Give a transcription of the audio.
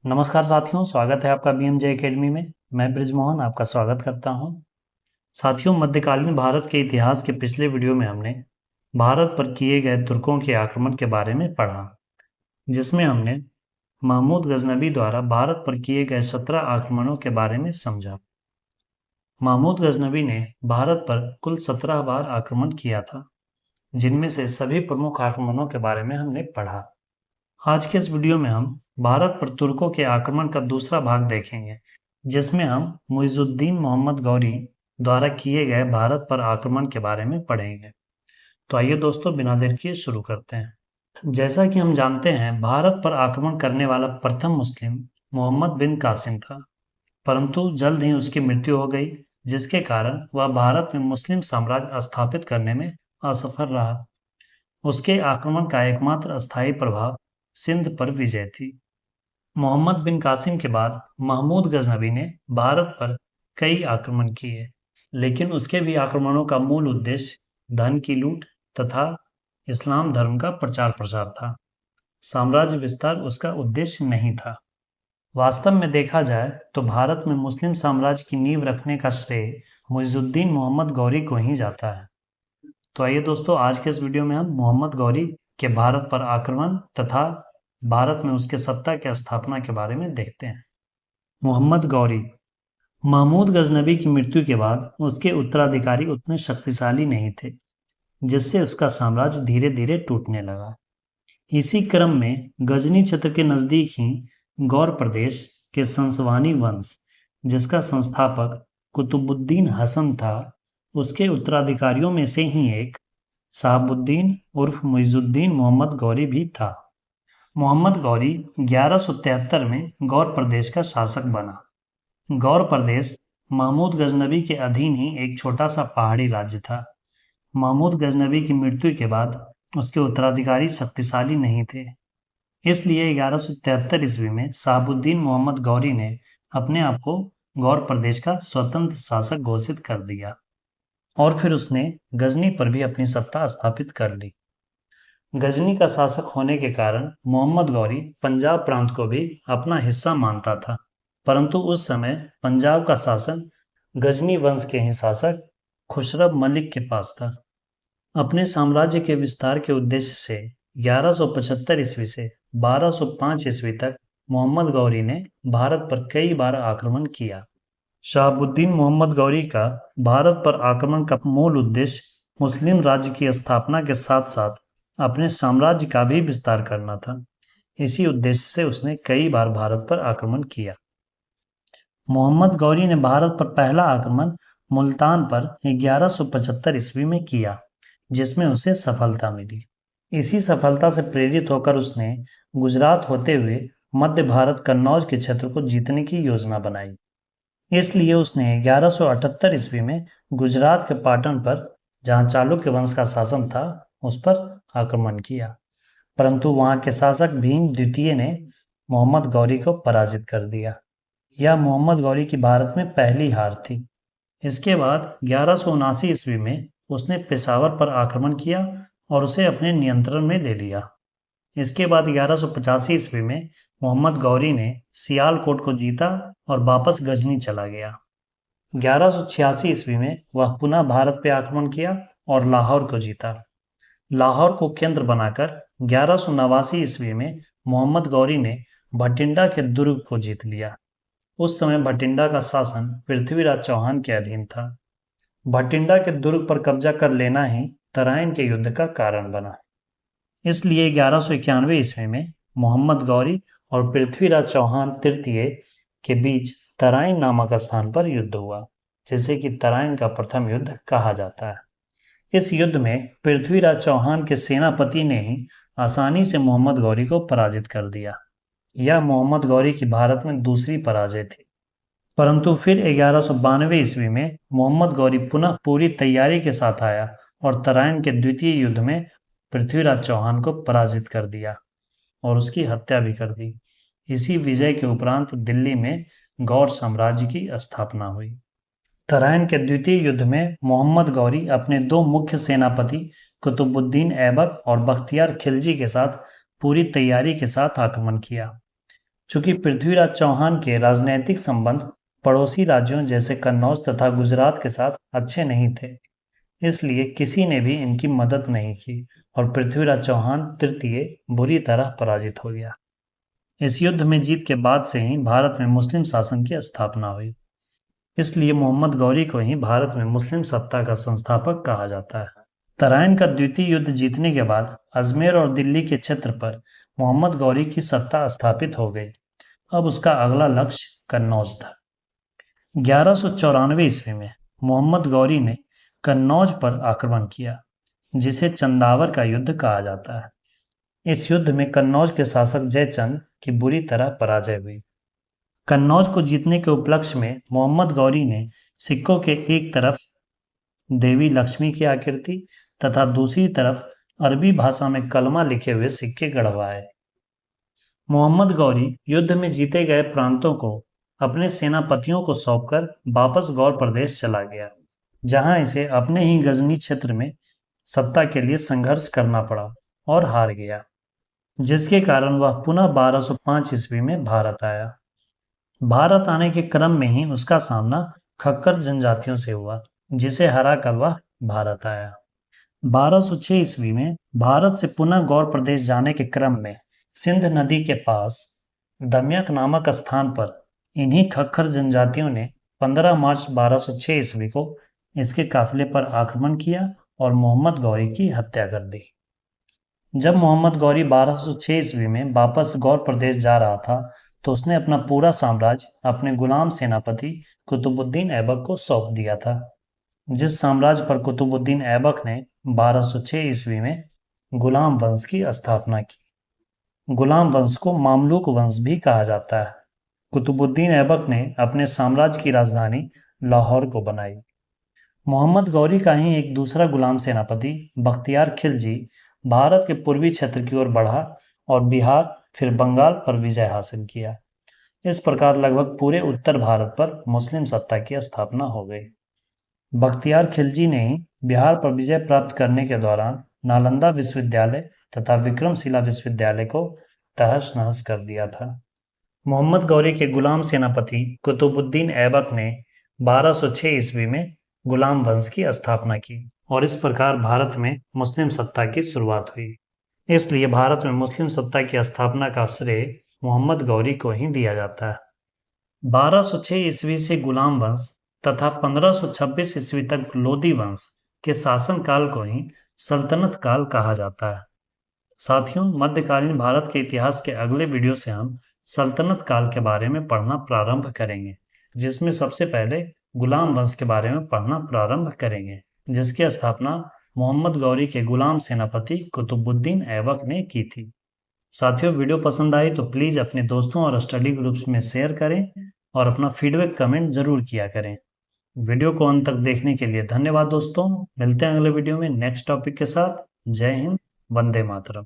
नमस्कार साथियों, स्वागत है आपका बीएमजे एकेडमी में। मैं ब्रिजमोहन आपका स्वागत करता हूं। साथियों, मध्यकालीन भारत के इतिहास के पिछले वीडियो में हमने भारत पर किए गए तुर्कों के आक्रमण के बारे में पढ़ा, जिसमें हमने महमूद गजनबी द्वारा भारत पर किए गए 17 आक्रमणों के बारे में समझा। महमूद गजनबी ने भारत पर कुल 17 बार आक्रमण किया था, जिनमें से सभी प्रमुख आक्रमणों के बारे में हमने पढ़ा। आज के इस वीडियो में हम भारत पर तुर्कों के आक्रमण का दूसरा भाग देखेंगे, जिसमें हम मुइजुद्दीन मोहम्मद गौरी द्वारा किए गए भारत पर आक्रमण के बारे में पढ़ेंगे। तो आइए दोस्तों, बिना देर किए शुरू करते हैं। जैसा कि हम जानते हैं, भारत पर आक्रमण करने वाला प्रथम मुस्लिम मोहम्मद बिन कासिम था, परंतु जल्द ही उसकी मृत्यु हो गई, जिसके कारण वह भारत में मुस्लिम साम्राज्य स्थापित करने में असफल रहा। उसके आक्रमण का एकमात्र अस्थायी प्रभाव सिंध पर विजय थी। मोहम्मद बिन कासिम के बाद महमूद गजनबी ने भारत पर कई आक्रमण किए, लेकिन उसके भी आक्रमणों का मूल उद्देश्य धन की लूट तथा इस्लाम धर्म का प्रचार प्रसार था। साम्राज्य विस्तार उसका उद्देश्य नहीं था। वास्तव में देखा जाए तो भारत में मुस्लिम साम्राज्य की नींव रखने का श्रेय मुइजुद्दीन मोहम्मद गौरी को ही जाता है। तो आइए दोस्तों, आज के इस वीडियो में हम मोहम्मद गौरी के भारत पर आक्रमण तथा भारत में उसके सत्ता की स्थापना के बारे में देखते हैं। मोहम्मद गौरी। महमूद गजनबी की मृत्यु के बाद उसके उत्तराधिकारी उतने शक्तिशाली नहीं थे, जिससे उसका साम्राज्य धीरे धीरे टूटने लगा। इसी क्रम में गजनी क्षेत्र के नजदीक ही गौर प्रदेश के संसवानी वंश, जिसका संस्थापक कुतुबुद्दीन हसन था, उसके उत्तराधिकारियों में से ही एक शहाबुद्दीन उर्फ मुइजुद्दीन मोहम्मद गौरी भी था। मोहम्मद गौरी 1173 में गौर प्रदेश का शासक बना। गौर प्रदेश महमूद गजनबी के अधीन ही एक छोटा सा पहाड़ी राज्य था। महमूद गजनबी की मृत्यु के बाद उसके उत्तराधिकारी शक्तिशाली नहीं थे, इसलिए 1173 ईस्वी में शहाबुद्दीन मोहम्मद गौरी ने अपने आप को गौर प्रदेश का स्वतंत्र शासक घोषित कर दिया और फिर उसने गजनी पर भी अपनी सत्ता स्थापित कर ली। गजनी का शासक होने के कारण मोहम्मद गौरी पंजाब प्रांत को भी अपना हिस्सा मानता था, परंतु उस समय पंजाब का शासन गजनी वंश के ही शासक खुसरब मलिक के पास था। अपने साम्राज्य के विस्तार के उद्देश्य से 1175 ईस्वी से 1205 ईस्वी तक मोहम्मद गौरी ने भारत पर कई बार आक्रमण किया। शहाबुद्दीन मोहम्मद गौरी का भारत पर आक्रमण का मूल उद्देश्य मुस्लिम राज्य की स्थापना के साथ साथ अपने साम्राज्य का भी विस्तार करना था। इसी उद्देश्य से उसने कई बार भारत पर आक्रमण किया। मोहम्मद गौरी ने भारत पर पहला आक्रमण मुल्तान पर 1175 ईस्वी में किया, जिसमें उसे सफलता मिली। इसी सफलता से प्रेरित होकर उसने गुजरात होते हुए मध्य भारत कन्नौज के क्षेत्र को जीतने की योजना बनाई। इसलिए उसने 1178 ईस्वी में गुजरात के पाटन पर, जहां चालुक्य वंश का शासन था, उस पर आक्रमण किया, परंतु वहां के शासक भीम द्वितीय ने मोहम्मद गौरी को पराजित कर दिया। यह मोहम्मद गौरी की भारत में पहली हार थी। इसके बाद 1179 ईस्वी में उसने पेशावर पर आक्रमण किया और उसे अपने नियंत्रण में ले लिया। इसके बाद 1185 ईस्वी में मोहम्मद गौरी ने सियालकोट को जीता और वापस गजनी चला गया। 1186 ईस्वी में वह पुनः भारत पर आक्रमण किया और लाहौर को जीता। लाहौर को केंद्र बनाकर 1189 ईस्वी में मोहम्मद गौरी ने भटिंडा के दुर्ग को जीत लिया। उस समय भटिंडा का शासन पृथ्वीराज चौहान के अधीन था। भटिंडा के दुर्ग पर कब्जा कर लेना ही तराइन के युद्ध का कारण बना। इसलिए 1191 ईस्वी में मोहम्मद गौरी और पृथ्वीराज चौहान तृतीय के बीच तराइन नामक स्थान पर युद्ध हुआ, जिसे कि तराइन का प्रथम युद्ध कहा जाता है। इस युद्ध में पृथ्वीराज चौहान के सेनापति ने ही आसानी से मोहम्मद गौरी को पराजित कर दिया। यह मोहम्मद गौरी की भारत में दूसरी पराजय थी। परंतु फिर 1192 ईस्वी में मोहम्मद गौरी पुनः पूरी तैयारी के साथ आया और तराइन के द्वितीय युद्ध में पृथ्वीराज चौहान को पराजित कर दिया और उसकी हत्या भी कर दी। इसी विजय के उपरांत दिल्ली में गौर साम्राज्य की स्थापना हुई। तराइन के द्वितीय युद्ध में मोहम्मद गौरी अपने दो मुख्य सेनापति कुतुबुद्दीन ऐबक और बख्तियार खिलजी के साथ पूरी तैयारी के साथ आक्रमण किया। चूंकि पृथ्वीराज चौहान के राजनैतिक संबंध पड़ोसी राज्यों जैसे कन्नौज तथा गुजरात के साथ अच्छे नहीं थे, इसलिए किसी ने भी इनकी मदद नहीं की और पृथ्वीराज चौहान तृतीय बुरी तरह पराजित हो गया। इस युद्ध में जीत के बाद से ही भारत में मुस्लिम शासन की स्थापना हुई, इसलिए मोहम्मद गौरी को ही भारत में मुस्लिम सत्ता का संस्थापक कहा जाता है। तराइन का द्वितीय युद्ध जीतने के बाद अजमेर और दिल्ली के क्षेत्र पर मोहम्मद गौरी की सत्ता स्थापित हो गई। अब उसका अगला लक्ष्य कन्नौज था। 1194 ईस्वी में मोहम्मद गौरी ने कन्नौज पर आक्रमण किया, जिसे चंदावर का युद्ध कहा जाता है। इस युद्ध में कन्नौज के शासक जयचंद की बुरी तरह पराजय हुई। कन्नौज को जीतने के उपलक्ष्य में मोहम्मद गौरी ने सिक्कों के एक तरफ देवी लक्ष्मी की आकृति तथा दूसरी तरफ अरबी भाषा में कलमा लिखे हुए सिक्के गढ़वाए। मोहम्मद गौरी युद्ध में जीते गए प्रांतों को अपने सेनापतियों को सौंपकर वापस गौर प्रदेश चला गया, जहां इसे अपने ही गजनी क्षेत्र में सत्ता के लिए संघर्ष करना पड़ा और हार गया, जिसके कारण वह पुनः 1205 ईस्वी में भारत आया। भारत आने के क्रम में ही उसका सामना खक्कर जनजातियों से हुआ, जिसे हराकर वह भारत आया। 1206 ईस्वी में भारत से पुनः गौर प्रदेश जाने के क्रम में सिंध नदी के पास दम्यक नामक स्थान पर इन्हीं खक्खर जनजातियों ने 15 मार्च 1206 ईस्वी को इसके काफिले पर आक्रमण किया और मोहम्मद गौरी की हत्या कर दी। जब मोहम्मद गौरी 1206 ईस्वी में वापस गौर प्रदेश जा रहा था, तो उसने अपना पूरा साम्राज्य अपने गुलाम सेनापति कुतुबुद्दीन ऐबक को सौंप दिया था। जिस साम्राज्य पर कुतुबुद्दीन ऐबक ने 1206 ईस्वी में गुलाम वंश की स्थापना की। गुलाम वंश को मामलुक वंश भी कहा जाता है। कुतुबुद्दीन ऐबक ने अपने साम्राज्य की राजधानी लाहौर को बनाई। मोहम्मद गौरी का ही एक दूसरा गुलाम सेनापति बख्तियार खिलजी भारत के पूर्वी क्षेत्र की ओर बढ़ा और बिहार फिर बंगाल पर विजय हासिल किया। इस प्रकार लगभग पूरे उत्तर भारत पर मुस्लिम सत्ता की स्थापना हो गई। बख्तियार खिलजी ने ही बिहार पर विजय प्राप्त करने के दौरान नालंदा विश्वविद्यालय तथा विक्रमशिला विश्वविद्यालय को तहस नहस कर दिया था। मोहम्मद गौरी के गुलाम सेनापति कुतुबुद्दीन ऐबक ने 1206 ईस्वी में गुलाम वंश की स्थापना की और इस प्रकार भारत में मुस्लिम सत्ता की शुरुआत हुई। इसलिए भारत में मुस्लिम सत्ता की स्थापना का श्रेय मोहम्मद गौरी को ही दिया जाता है। 1206 ईस्वी से गुलाम वंश तथा 1526 ईस्वी तक लोदी वंश के शासनकाल को ही सल्तनत काल कहा जाता है। साथियों, मध्यकालीन भारत के इतिहास के अगले वीडियो से हम सल्तनत काल के बारे में पढ़ना प्रारंभ करेंगे, जिसमें सबसे पहले गुलाम वंश के बारे में पढ़ना प्रारंभ करेंगे, जिसकी स्थापना मोहम्मद गौरी के गुलाम सेनापति कुतुबुद्दीन ऐबक ने की थी। साथियों, वीडियो पसंद आई तो प्लीज़ अपने दोस्तों और स्टडी ग्रुप्स में शेयर करें और अपना फीडबैक कमेंट जरूर किया करें। वीडियो को अंत तक देखने के लिए धन्यवाद दोस्तों। मिलते हैं अगले वीडियो में नेक्स्ट टॉपिक के साथ। जय हिंद, वंदे मातरम।